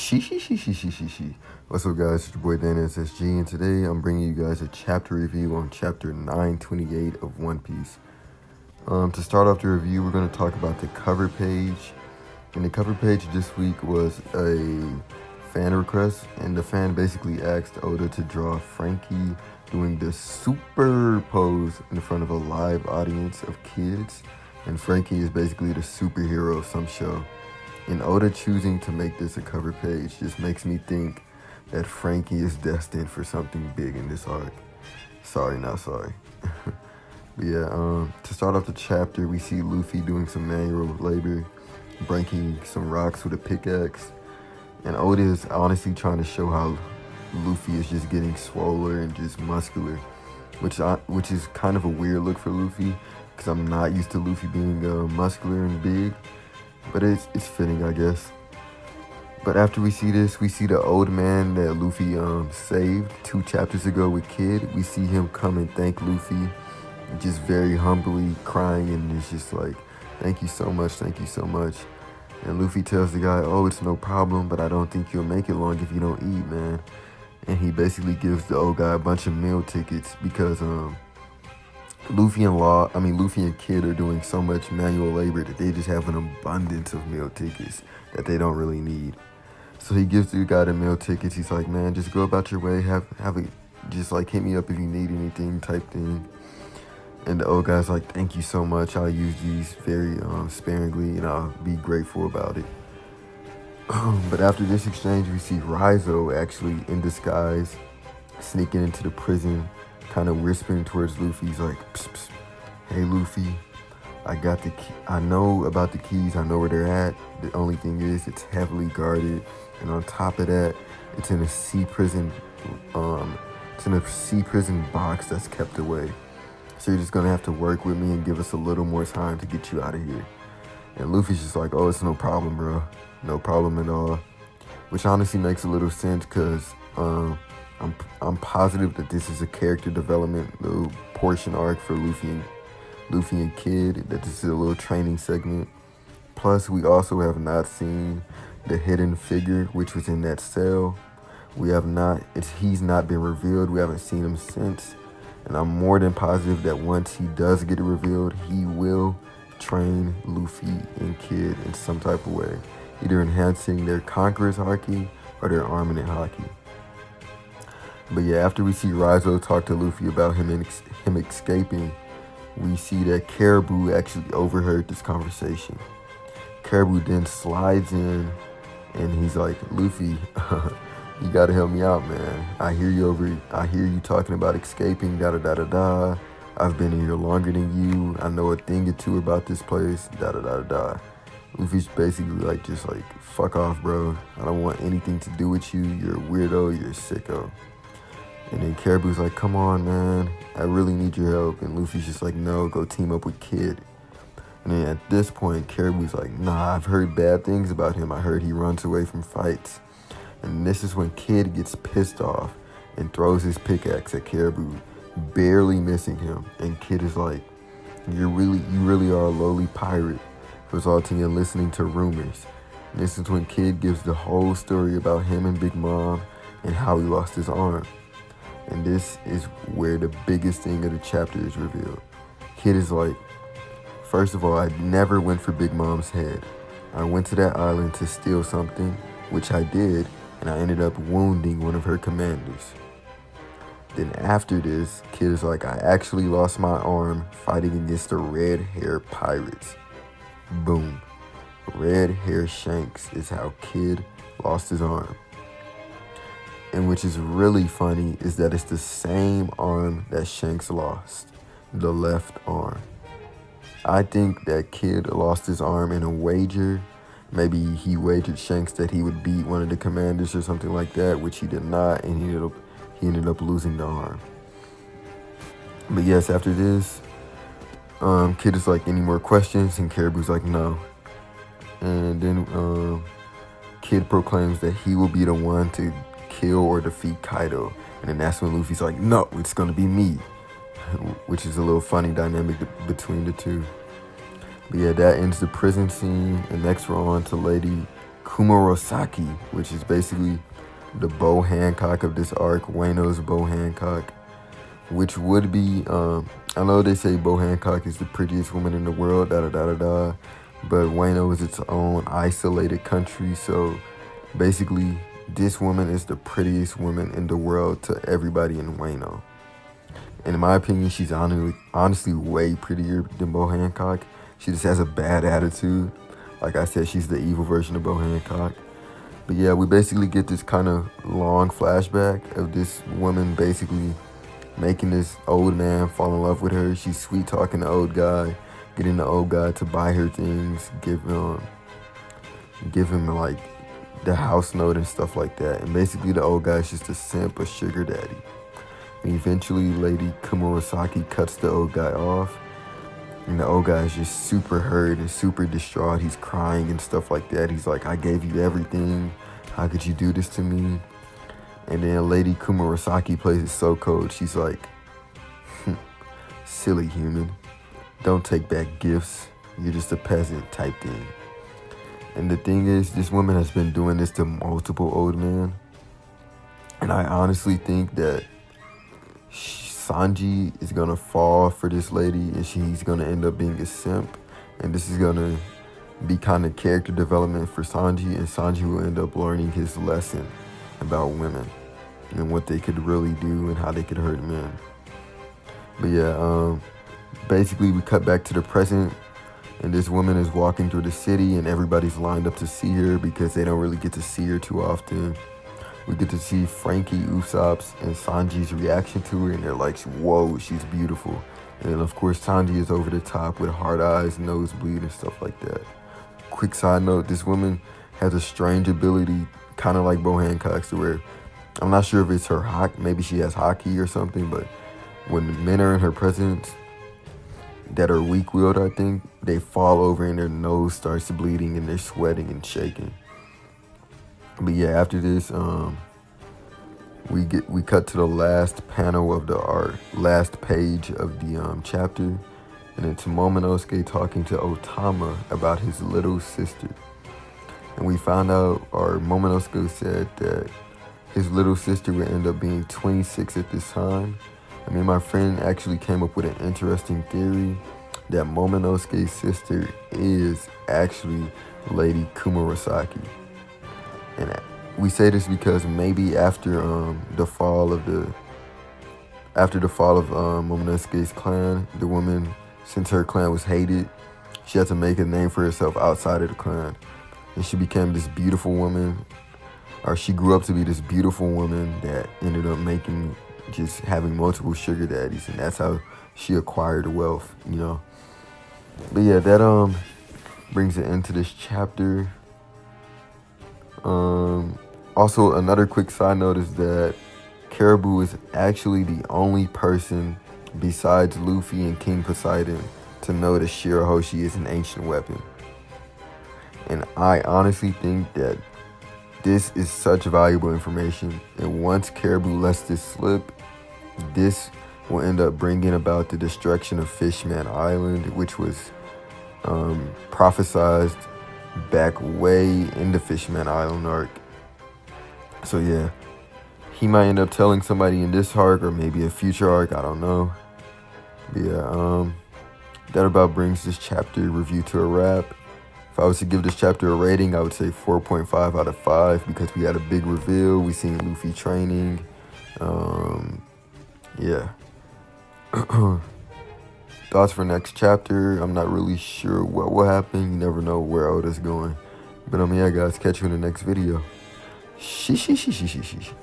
What's up, guys? It's your boy Dan SSG, and today I'm bringing you guys a chapter review on chapter 928 of One Piece. To start off the review, we're going to talk about the cover page. And the cover page this week was a fan request, and the fan basically asked Oda to draw Frankie doing the super pose in front of a live audience of kids, and Frankie is basically the superhero of some show. And Oda choosing to make this a cover page just makes me think that Frankie is destined for something big in this arc. Sorry, not sorry. But yeah, to start off the chapter, we see Luffy doing some manual labor, breaking some rocks with a pickaxe. And Oda is honestly trying to show how Luffy is just getting swoller and just muscular, which is kind of a weird look for Luffy, because I'm not used to Luffy being muscular and big. But it's fitting, I guess. But after we see this, we see the old man that Luffy saved 2 chapters ago with Kid. We see him come and thank Luffy, just very humbly crying, and it's just like, thank you so much, thank you so much. And Luffy tells the guy, oh, it's no problem, but I don't think you'll make it long if you don't eat, man. And he basically gives the old guy a bunch of meal tickets because Luffy and Kid are doing so much manual labor that they just have an abundance of meal tickets that they don't really need. So he gives the guy the meal tickets. He's like, man, just go about your way. Have it, just like hit me up if you need anything type thing. And the old guy's like, thank you so much. I'll use these very sparingly, and I'll be grateful about it. But after this exchange, we see Raizo actually in disguise, sneaking into the prison, kind of whispering towards Luffy. He's like, psst, psst. Hey Luffy, I got the key. I know about the keys. I know where they're at. The only thing is, it's heavily guarded, and on top of that, it's in a sea prison. It's in a sea prison box that's kept away. So you're just gonna have to work with me and give us a little more time to get you out of here. And Luffy's just like, oh, it's no problem, bro. No problem at all. Which honestly makes a little sense, because I'm positive that this is a character development little portion arc for Luffy and Kid, that this is a little training segment. Plus, we also have not seen the hidden figure, which was in that cell. He's not been revealed. We haven't seen him since. And I'm more than positive that once he does get it revealed, he will train Luffy and Kid in some type of way, either enhancing their Conqueror's Haki or their Armament Haki. But yeah, after we see Raizo talk to Luffy about him escaping, we see that Caribou actually overheard this conversation. Caribou then slides in, and he's like, Luffy, you gotta help me out, man. I hear you talking about escaping, da-da-da-da-da. I've been here longer than you. I know a thing or two about this place, da-da-da-da-da. Luffy's basically just like, fuck off, bro. I don't want anything to do with you. You're a weirdo, you're a sicko. And then Caribou's like, come on, man. I really need your help. And Luffy's just like, no, go team up with Kid. And then at this point, Caribou's like, nah, I've heard bad things about him. I heard he runs away from fights. And this is when Kid gets pissed off and throws his pickaxe at Caribou, barely missing him. And Kid is like, you really are a lowly pirate, resulting in listening to rumors. And this is when Kid gives the whole story about him and Big Mom and how he lost his arm. And this is where the biggest thing of the chapter is revealed. Kid is like, first of all, I never went for Big Mom's head. I went to that island to steal something, which I did, and I ended up wounding one of her commanders. Then after this, Kid is like, I actually lost my arm fighting against the red hair pirates. Boom. Red hair Shanks is how Kid lost his arm. And which is really funny is that it's the same arm that Shanks lost, the left arm. I think that Kid lost his arm in a wager. Maybe he wagered Shanks that he would beat one of the commanders or something like that, which he did not, and he ended up losing the arm. But yes, after this, Kid is like, any more questions? And Caribou's like, no. And then Kid proclaims that he will be the one to kill or defeat Kaido. And then that's when Luffy's like, no, it's gonna be me. Which is a little funny dynamic between the two. But yeah, that ends the prison scene. And next we're on to Lady Kumurosaki, which is basically the Bo Hancock of this arc, Wano's Bo Hancock, which would be, I know they say Bo Hancock is the prettiest woman in the world, da-da-da-da-da, but Wano is its own isolated country, so basically this woman is the prettiest woman in the world to everybody in Wano. And in my opinion, she's honestly way prettier than Bo Hancock. She just has a bad attitude. Like I said, she's the evil version of Bo Hancock. But yeah, we basically get this kind of long flashback of this woman basically making this old man fall in love with her. She's sweet talking the old guy, getting the old guy to buy her things, give him like the house note and stuff like that. And basically the old guy's just a simp, a sugar daddy. And eventually Lady Kumurosaki cuts the old guy off. And the old guy is just super hurt and super distraught. He's crying and stuff like that. He's like, I gave you everything. How could you do this to me? And then Lady Kumurosaki plays it so cold. She's like, silly human. Don't take back gifts. You're just a peasant type thing. And the thing is, this woman has been doing this to multiple old men. And I honestly think that Sanji is going to fall for this lady, and he's going to end up being a simp. And this is going to be kind of character development for Sanji, and Sanji will end up learning his lesson about women and what they could really do and how they could hurt men. But yeah, basically we cut back to the present, and this woman is walking through the city, and everybody's lined up to see her because they don't really get to see her too often. We get to see Frankie, Usopp's, and Sanji's reaction to her, and they're like, whoa, she's beautiful. And then, of course, Sanji is over the top with hard eyes, nosebleed, and stuff like that. Quick side note, this woman has a strange ability, kind of like Bo Hancock's, to where I'm not sure if it's her hockey, maybe she has hockey or something, but when men are in her presence that are weak-willed, I think, they fall over and their nose starts bleeding and they're sweating and shaking. But yeah, after this, we cut to the last panel of the art, last page of the chapter, and it's Momonosuke talking to Otama about his little sister. And we found out, or Momonosuke said that his little sister would end up being 26 at this time. I mean, my friend actually came up with an interesting theory that Momonosuke's sister is actually Lady Kumurosaki. And we say this because maybe after the fall of Momonosuke's clan, the woman, since her clan was hated, she had to make a name for herself outside of the clan. And she became this beautiful woman, or she grew up to be this beautiful woman that ended up having multiple sugar daddies, and that's how she acquired wealth, you know. But yeah, that brings it into this chapter. Also, another quick side note is that Caribou is actually the only person besides Luffy and King Poseidon to know that Shirahoshi is an ancient weapon. And I honestly think that this is such valuable information, and once Caribou lets this slip, this will end up bringing about the destruction of Fishman Island, which was prophesized back way in the Fishman Island arc. So yeah, he might end up telling somebody in this arc or maybe a future arc, I don't know. But yeah, that about brings this chapter review to a wrap. If I was to give this chapter a rating, I would say 4.5 out of 5 because we had a big reveal. We seen Luffy training. Yeah. Thoughts for next chapter. I'm not really sure what will happen. You never know where Oda's going. But yeah, guys, catch you in the next video. Sheesh.